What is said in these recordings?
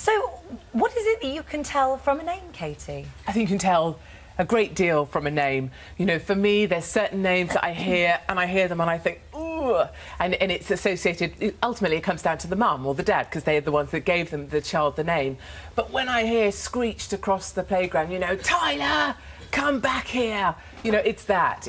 So, what is it that you can tell from a name, Katie? I think you can tell a great deal from a name. You know, for me, there's certain names that I hear, and I hear them and I think, ooh, and it's associated, ultimately it comes down to the mum or the dad, because they're the ones that gave them, the child, the name. But when I hear screeched across the playground, you know, Tyler, come back here. You know, that's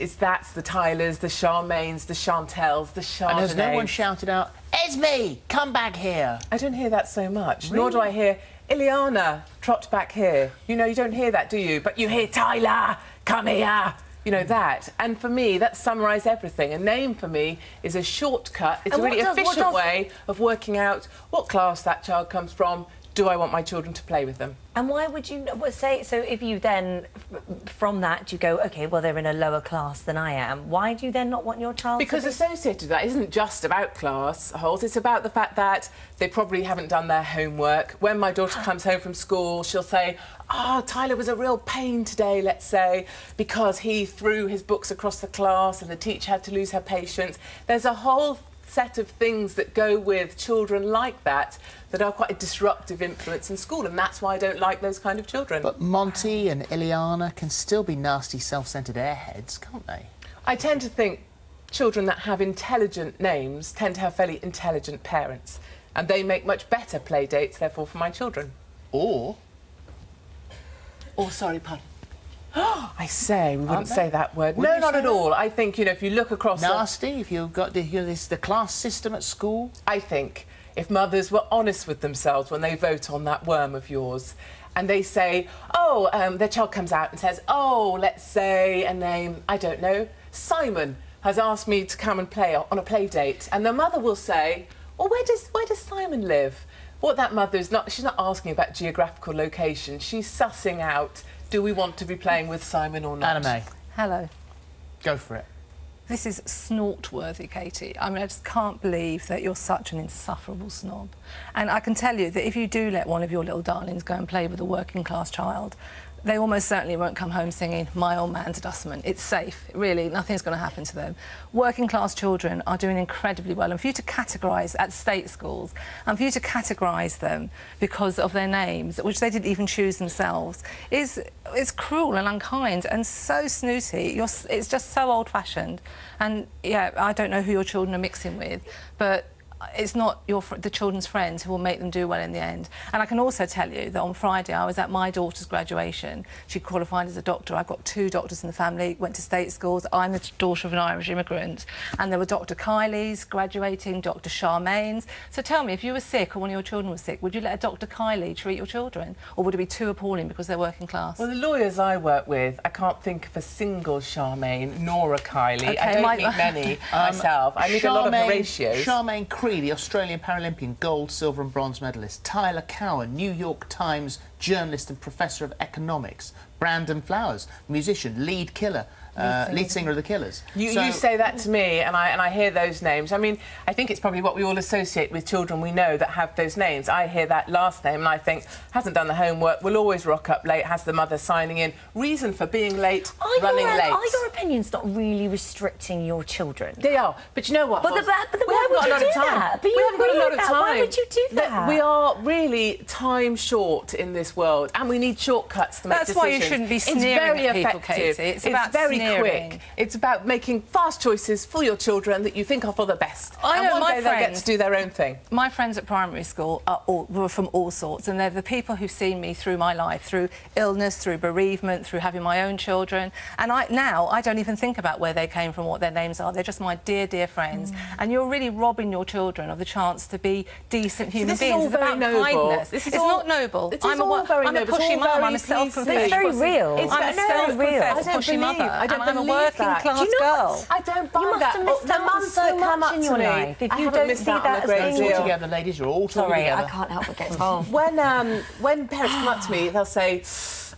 the Tylers, the Charmaines, the Chantels, the Chardonnays. And has no one shouted out, Esme, come back here? I don't hear that so much, Really? nor do I hear, Ileana, trot back here. You know, you don't hear that, do you? But you hear, Tyler, come here. You know, that. And for me, that summarises everything. A name, for me, is a shortcut. It's a really efficient way of working out what class that child comes from. Do I want my children to play with them? And why would you say... So if you then, from that, you go, OK, well, they're in a lower class than I am, why do you then not want your child because to be... associated with that isn't just about class holes, it's about the fact that they probably haven't done their homework. When my daughter comes home from school, she'll say, oh, Tyler was a real pain today, let's say, because he threw his books across the class and the teacher had to lose her patience. There's a whole set of things that go with children like that that are quite a disruptive influence in school, and that's why I don't like those kind of children. But Monty and Ileana can still be nasty, self-centred airheads, can't they? I tend to think children that have intelligent names tend to have fairly intelligent parents, and they make much better play dates, therefore, for my children. Or, sorry, pardon. I say, we wouldn't say that word. No, not at all. I think, you know, if you look across... Nasty, if you've got the class system at school? I think if mothers were honest with themselves when they vote on that worm of yours, and they say, oh, their child comes out and says, oh, let's say a name, I don't know, Simon has asked me to come and play on a play date, and the mother will say, well, where does Simon live? What that mother is not... She's not asking about geographical location. She's sussing out, do we want to be playing with Simon or not? Anna May. Hello. Go for it. This is snort-worthy, Katie. I mean, I just can't believe that you're such an insufferable snob. And I can tell you that if you do let one of your little darlings go and play with a working-class child, they almost certainly won't come home singing My Old Man's a Dustman. It's safe, really, nothing's going to happen to them. Working-class children are doing incredibly well, and for you to categorise at state schools, and for you to categorise them because of their names, which they didn't even choose themselves, is cruel and unkind and so snooty. It's just so old-fashioned. And, yeah, I don't know who your children are mixing with, but it's not the children's friends who will make them do well in the end. And I can also tell you that on Friday I was at my daughter's graduation. She qualified as a doctor. I've got 2 doctors in the family, went to state schools. I'm the daughter of an Irish immigrant. And there were Dr Kylie's graduating, Dr Charmaine's. So tell me, if you were sick or one of your children was sick, would you let a Dr Kylie treat your children? Or would it be too appalling because they're working class? Well, the lawyers I work with, I can't think of a single Charmaine nor a Kylie. Okay, I don't meet many myself. I meet a lot of Horatios. Charmaine Cree, the Australian Paralympian gold, silver and bronze medalist. Tyler Cowen, New York Times journalist and professor of economics. Brandon Flowers, musician, lead singer of the Killers. You say that to me, and I hear those names. I mean, I think it's probably what we all associate with children we know that have those names. I hear that last name, and I think, hasn't done the homework, will always rock up late, has the mother signing in. Reason for being late, running late. Are your opinions not really restricting your children? They are, but you know what? But why would you do that? But we haven't got a lot of time. Why would you do that? We are really time short in this world, and we need shortcuts to make decisions. That's why you shouldn't be sneering at people, Katie. It's about very sneering. Quick. It's about making fast choices for your children that you think are for the best. I know, and one day they'll get to do their own thing. My friends at primary school were from all sorts, and they're the people who've seen me through my life, through illness, through bereavement, through having my own children. And now I don't even think about where they came from, what their names are. They're just my dear, dear friends. And you're really robbing your children of the chance to be decent human beings. It's about kindness. It's not noble. I'm a pushy mum. I'm a self-confessed. It's very real. I'm a self-confessed pushy mother. I'm a working class girl. I don't buy that. You must have missed out so much in your life if you don't see that as a great deal. Together, ladies, you're all talking together. Sorry, I can't help but get involved. When parents come up to me, they'll say,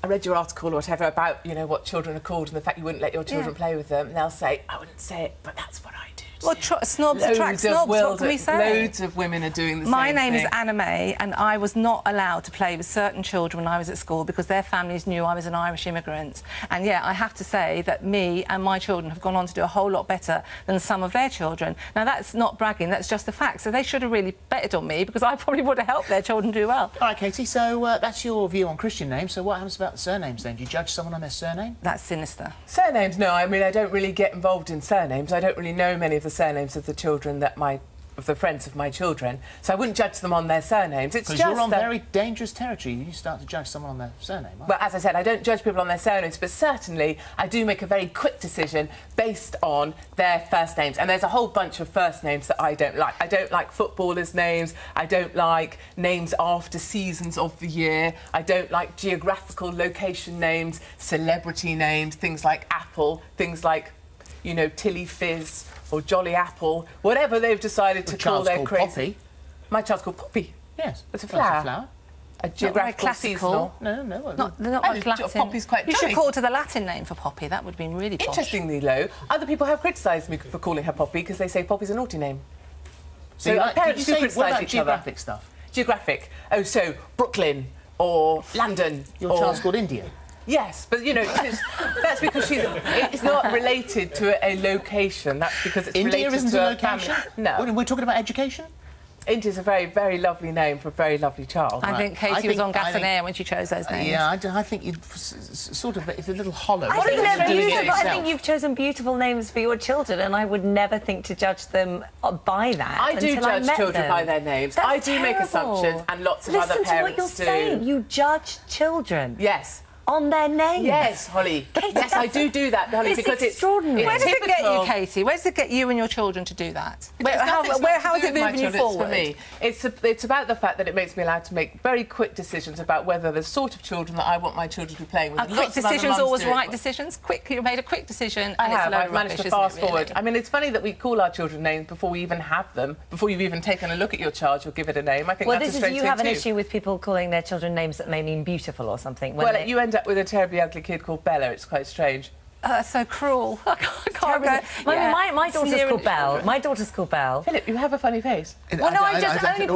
I read your article or whatever about, you know, what children are called and the fact you wouldn't let your children play with them, and they'll say, I wouldn't say it, but that's what I do. Well, snobs attract snobs, what can we say? Loads of women are doing the same My name thing. is Anna May, and I was not allowed to play with certain children when I was at school because their families knew I was an Irish immigrant. And yeah, I have to say that me and my children have gone on to do a whole lot better than some of their children. Now, that's not bragging, that's just a fact. So they should have really betted on me because I probably would have helped their children do well. All right, Katie, so that's your view on Christian names. So what happens about the surnames then? Do you judge someone on their surname? That's sinister. Surnames, no. I mean, I don't really get involved in surnames. I don't really know many of the surnames of the children of the friends of my children, so I wouldn't judge them on their surnames. It's just... Because you're on very dangerous territory. You start to judge someone on their surname, aren't you? Well, as I said, I don't judge people on their surnames, but certainly I do make a very quick decision based on their first names. And there's a whole bunch of first names that I don't like. I don't like footballers' names. I don't like names after seasons of the year. I don't like geographical location names, celebrity names, things like Apple, things like, you know, Tilly Fizz or Jolly Apple, whatever they've decided to call their crazy... Poppy. My child's called Poppy. Yes. It's a flower. Flower. A geographical seasonal. No. They're not like Latin. Poppy's quite You funny. should call it to the Latin name for Poppy. That would have been really posh. Interestingly, though, other people have criticised me for calling her Poppy because they say Poppy's a naughty name. So parents do criticise what about each other. geographic stuff? Geographic. Oh, so Brooklyn or London. Your child's called India. Yes, but, you know, that's because it's not related to a location. That's because it's India related isn't to a location? Family. No. We're talking about education? India's a very, very lovely name for a very lovely child. I think Katie was on gas and air when she chose those names. Yeah, I think you'd sort of... It's a little hollow. I think they're beautiful. I think you've chosen beautiful names for your children, and I would never think to judge them by that. I do judge children by their names. That's I do make terrible. assumptions, and lots of other parents do. Listen to what you're saying. You judge children. Yes. On their names. Yes, Holly. Katie, yes, I do that, Holly, because extraordinary. Where does it get you, Katie? Where does it get you and your children to do that? How is it moving you forward? For me, it's about the fact that it makes me allowed to make very quick decisions about whether the sort of children that I want my children to be playing with. Are quick decisions always right decisions? Quick, you made a quick decision, and it's a load I've of managed rubbish, to fast isn't it, forward. really? I mean, it's funny that we call our children names before we even have them. Before you've even taken a look at your child, you'll give it a name. I think that's a strange thing you have an issue with people calling their children names that may mean beautiful or something. Well, you end up with a terribly ugly kid called Bella. It's quite strange. That's so cruel. I can't go. My daughter's called Belle. My daughter's called Belle. Philip, you have a funny face. Well, no, I just only...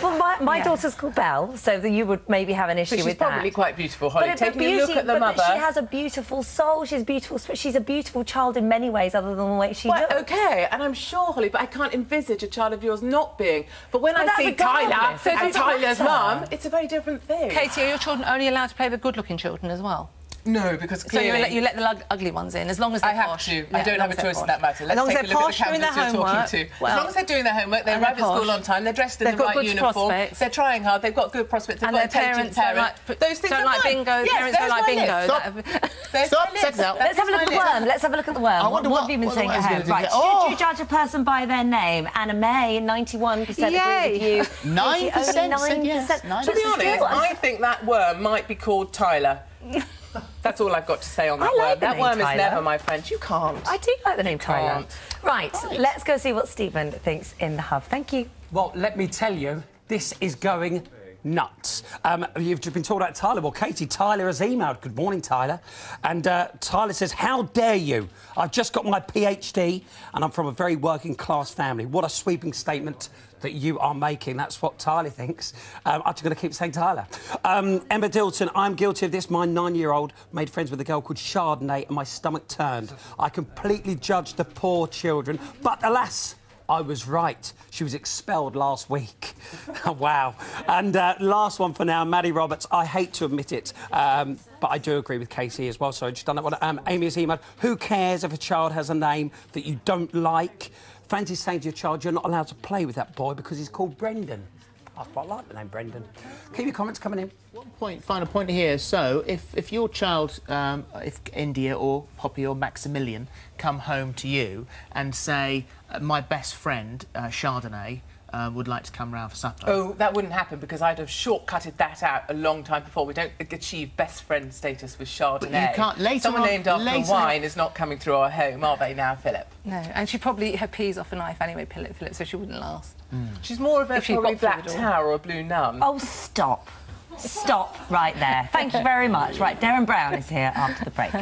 Well, my daughter's called Belle, so that you would maybe have an issue with that. She's probably quite beautiful, Holly. Taking a look at the mother... But she has a beautiful soul. She's beautiful. She's a beautiful child in many ways, other than the way she looks. OK, and I'm sure, Holly, but I can't envisage a child of yours not being. But when I see Tyler and Tyler's mum, it's a very different thing. Katie, are your children only allowed to play with good-looking children as well? No, because clearly... So you let the ugly ones in, as long as they're posh. I have to. I don't have a choice in that matter. Let's take a look at the candidates you're talking to. As long as they're doing their homework, they arrive at school on time, they're dressed in the right uniform, they're trying hard, they've got good prospects, they've got intelligent parents. Those things don't like bingo. Parents don't like bingo. Stop, set out. Let's have a look at the worm. Let's have a look at the worm. What have you been saying at home? Right, should you judge a person by their name? Anna May, 91% agree with you. 9% yes. To be honest, I think that worm might be called Tyler. That's all I've got to say on that worm. That worm is never my friend. You can't. I do like the name Tyler. Right, let's go see what Stephen thinks in the hub. Thank you. Well, let me tell you, this is going nuts. You've just been talking about Tyler. Well, Katie, Tyler has emailed. Good morning, Tyler. And Tyler says, how dare you? I've just got my PhD and I'm from a very working-class family. What a sweeping statement that you are making. That's what Tyler thinks. I'm just going to keep saying Tyler. Emma Dilton, I'm guilty of this. My 9-year-old made friends with a girl called Chardonnay and my stomach turned. I completely judged the poor children, but alas, I was right. She was expelled last week. Wow. And last one for now, Maddie Roberts. I hate to admit it, but I do agree with Katie as well. Sorry, just done that one. Amy has emailed, who cares if a child has a name that you don't like? Fancy saying to your child, you're not allowed to play with that boy because he's called Brendan. I quite like the name Brendan. Keep your comments coming in. Final point here. So, if your child, if India or Poppy or Maximilian come home to you and say, my best friend, Chardonnay, would like to come round for supper. Oh, that wouldn't happen because I'd have shortcutted that out a long time before. We don't achieve best friend status with Chardonnay. But you can't later Someone on, named after wine is not coming through our home, are they now, Philip? No, and she probably eat her peas off a knife anyway, Philip, so she wouldn't last. She's more of a probably black tower or a blue nun. Oh, stop. Stop right there. Thank you very much. Right, Darren Brown is here after the break.